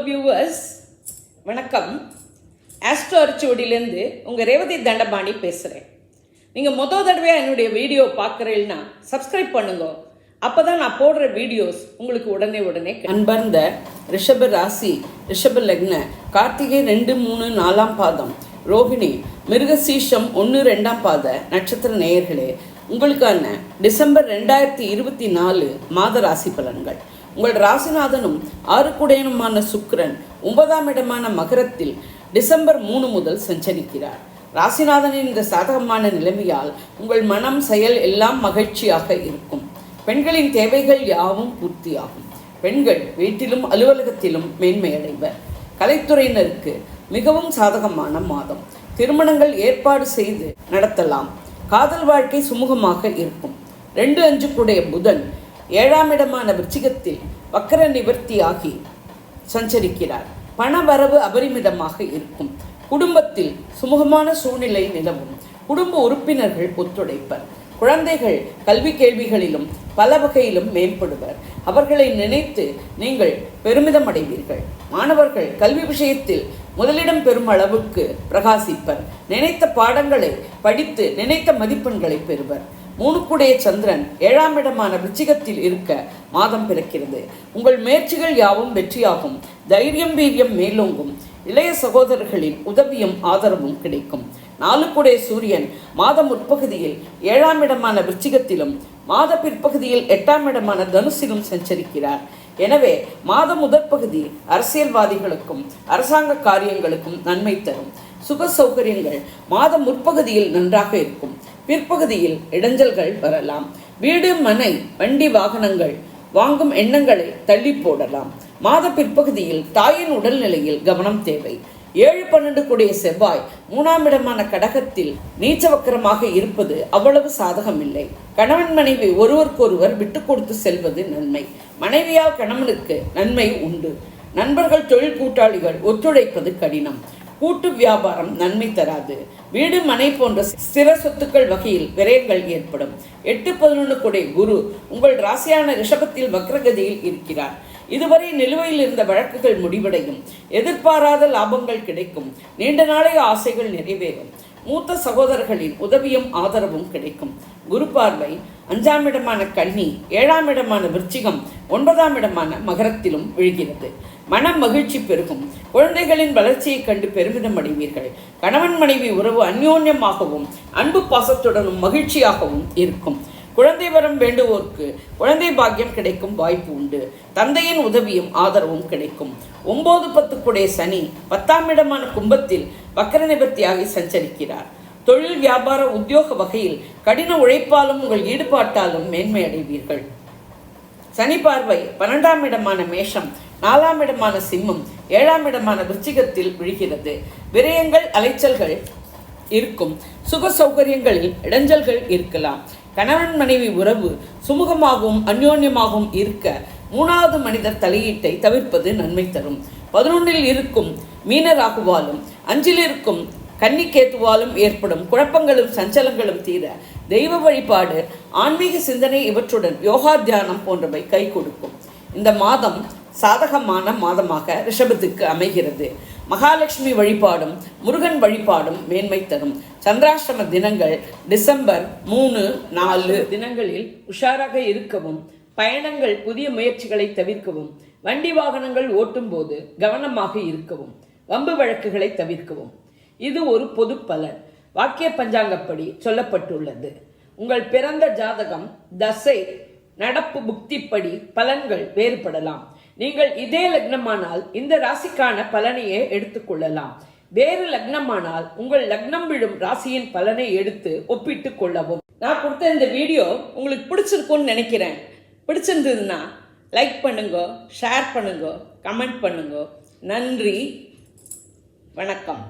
Viewers, வணக்கம். Astro அரிச்சுவடியிலேருந்து உங்கள் ரேவதி தண்டபாணி பேசுகிறேன். நீங்கள் தடவையாக என்னுடைய வீடியோ பார்க்குறீங்கன்னா சப்ஸ்கிரைப் பண்ணுங்க. அப்போ தான் நான் போடுற வீடியோஸ் உங்களுக்கு உடனே அன்பர்ந்த ரிஷப ராசி, ரிஷப லக்ன, கார்த்திகை 2, 3, 4 பாதம், ரோகிணி, மிருகசீஷம் 1, 2 பாத நட்சத்திர நேயர்களே, உங்களுக்கான டிசம்பர் 2024 மாத ராசி பலன்கள். உங்கள் ராசிநாதனும் 6 குடையனுமான சுக்கிரன் 9ஆம் இடமான மகரத்தில் டிசம்பர் 3 முதல் சஞ்சரிக்கிறார். ராசிநாதனின் இந்த சாதகமான நிலைமையால் உங்கள் மனம், செயல் எல்லாம் மகிழ்ச்சியாக இருக்கும். பெண்களின் தேவைகள் யாவும் பூர்த்தியாகும். பெண்கள் வீட்டிலும் அலுவலகத்திலும் மேன்மையடைவர். கலைத்துறையினருக்கு மிகவும் சாதகமான மாதம். திருமணங்கள் ஏற்பாடு செய்து நடத்தலாம். காதல் வாழ்க்கை சுமூகமாக இருக்கும். 2, 5 குடைய புதன் 7ஆம் இடமான விருச்சிகத்தில் வக்கர நிவர்த்தியாகி சஞ்சரிக்கிறார். பண வரவு அபரிமிதமாக இருக்கும். குடும்பத்தில் சுமூகமான சூழ்நிலை நிலவும். குடும்ப உறுப்பினர்கள் ஒத்துழைப்பர். குழந்தைகள் கல்வி கேள்விகளிலும் பல வகையிலும் மேம்படுவர். அவர்களை நினைத்து நீங்கள் பெருமிதம் அடைவீர்கள். மாணவர்கள் கல்வி விஷயத்தில் முதலிடம் பெறும் அளவுக்கு பிரகாசிப்பர். நினைத்த பாடங்களை படித்து நினைத்த மதிப்பெண்களை பெறுவர். 3 குடைய சந்திரன் 7ஆம் இடமான விருச்சிகத்தில் இருக்க மாதம் பிறக்கிறது. உங்கள் முயற்சிகள் யாவும் வெற்றியாகும். தைரியம், வீரியம் மேலோங்கும். இளைய சகோதரர்களின் உதவியும் ஆதரவும் கிடைக்கும். 4 குடைய சூரியன் மாத முற்பகுதியில் 7ஆம் இடமான விருச்சிகத்திலும் மாத பிற்பகுதியில் 8ஆம் இடமான தனுசிலும் சஞ்சரிக்கிறார். எனவே மாத முதற்பகுதி அரசியல்வாதிகளுக்கும் அரசாங்க காரியங்களுக்கும் நன்மை தரும். சுக சௌகரியங்கள் மாத முற்பகுதியில் நன்றாக இருக்கும். பிற்பகுதியில் இடைஞ்சல்கள் வரலாம். வீடு, மனை, வண்டி, வாகனங்கள் வாங்கும் எண்ணங்களை தள்ளி போடலாம். மாத பிற்பகுதியில் தாயின் உடல்நிலையில் கவனம் தேவை. 7, 12 குடைய செவ்வாய் 3ஆம் இடமான கடகத்தில் நீச்சவக்கரமாக இருப்பது அவ்வளவு சாதகமில்லை. கணவன் மனைவி ஒருவருக்கொருவர் விட்டு கொடுத்து செல்வது நன்மை. மனைவியால் கணவனுக்கு நன்மை உண்டு. நண்பர்கள், தொழில் கூட்டாளிகள் ஒத்துழைப்பது கடினம். கூட்டு வியாபாரம் நன்மை தராது. வீடு, மனை போன்ற ஸ்திர சொத்துக்கள் வகையில் விரயங்கள் ஏற்படும். 8, 11 குடை குரு உங்கள் ராசியான ரிஷபத்தில் வக்ரகதியில் இருக்கிறார். இதுவரை நிலுவையில் இருந்த வழக்குகள் முடிவடையும். எதிர்பாராத லாபங்கள் கிடைக்கும். நீண்ட நாளைய ஆசைகள் நிறைவேறும். மூத்த சகோதரர்களின் உதவியும் ஆதரவும் கிடைக்கும். குரு பார்வை 5ஆம் இடமான கன்னி, 7ஆம் இடமான விருச்சிகம், 9ஆம் இடமான மகரத்திலும் விழுகிறது. மனம் மகிழ்ச்சி பெருகும். குழந்தைகளின் வளர்ச்சியை கண்டு பெருமிதம் அடைவீர்கள். கணவன் மனைவி உறவு அந்யோன்யமாகவும் அன்பு பாசத்துடனும் மகிழ்ச்சியாகவும் இருக்கும். குழந்தை வரம் வேண்டுவோருக்கு குழந்தை பாக்கியம் கிடைக்கும் வாய்ப்பு உண்டு. தந்தையின் உதவியும் ஆதரவும் கிடைக்கும். 9, 10 குடைய சனி 10ஆம் இடமான கும்பத்தில் வக்கர நிவர்த்தியாகி சஞ்சரிக்கிறார். தொழில், வியாபார, உத்தியோக வகையில் கடின உழைப்பாலும் உங்கள் ஈடுபாட்டாலும் மேன்மை அடைவீர்கள். சனி பார்வை 12ஆம் இடமான மேஷம், 4ஆம் இடமான சிம்மம், 7ஆம் இடமான விருச்சிகத்தில் விழுகிறது. விரயங்கள், அலைச்சல்கள் இருக்கும். சுக சௌகரியங்களில் இடைஞ்சல்கள் இருக்கலாம். கணவன் மனைவி உறவு சுமூகமாகவும் அந்யோன்யமாகவும் இருக்க 3வது மனிதர் தலையீட்டை தவிர்ப்பது நன்மை தரும். 11இல் இருக்கும் மீனராகுவாலும் 5இல் இருக்கும் கன்னிக்கேத்துவாலும் ஏற்படும் குழப்பங்களும் சஞ்சலங்களும் தீர தெய்வ வழிபாடு, ஆன்மீக சிந்தனை இவற்றுடன் யோகா, தியானம் போன்றவை கை கொடுக்கும். இந்த மாதம் சாதகமான மாதமாக ரிஷபத்துக்கு அமைகிறது. மகாலட்சுமி வழிபாடும் முருகன் வழிபாடும் மேன்மை தரும். சந்திராஷ்டம தினங்கள் டிசம்பர் 3, 4 தினங்களில் உஷாராக இருக்கவும், பயணங்கள், புதிய முயற்சிகளை தவிர்க்கவும், வண்டி வாகனங்கள் ஓட்டும் போது கவனமாக இருக்கவும், வம்பு வழக்குகளை தவிர்க்கவும். இது ஒரு பொது பலன். வாக்கிய பஞ்சாங்கப்படி சொல்லப்பட்டுள்ளது. உங்கள் பிறந்த ஜாதகம், தசை, நடப்பு, புக்திப்படி பலன்கள் வேறுபடலாம். நீங்கள் இதே லக்னமானால் இந்த ராசிக்கான பலனையே எடுத்துக்கொள்ளலாம். வேறு லக்னமானால் உங்கள் லக்னம் விழும் ராசியின் பலனை எடுத்து ஒப்பிட்டு கொள்ளவும். நான் கொடுத்த இந்த வீடியோ உங்களுக்கு பிடிச்சிருக்கும்னு நினைக்கிறேன். பிடிச்சிருந்ததுன்னா லைக் பண்ணுங்க, ஷேர் பண்ணுங்க, கமெண்ட் பண்ணுங்க. நன்றி, வணக்கம்.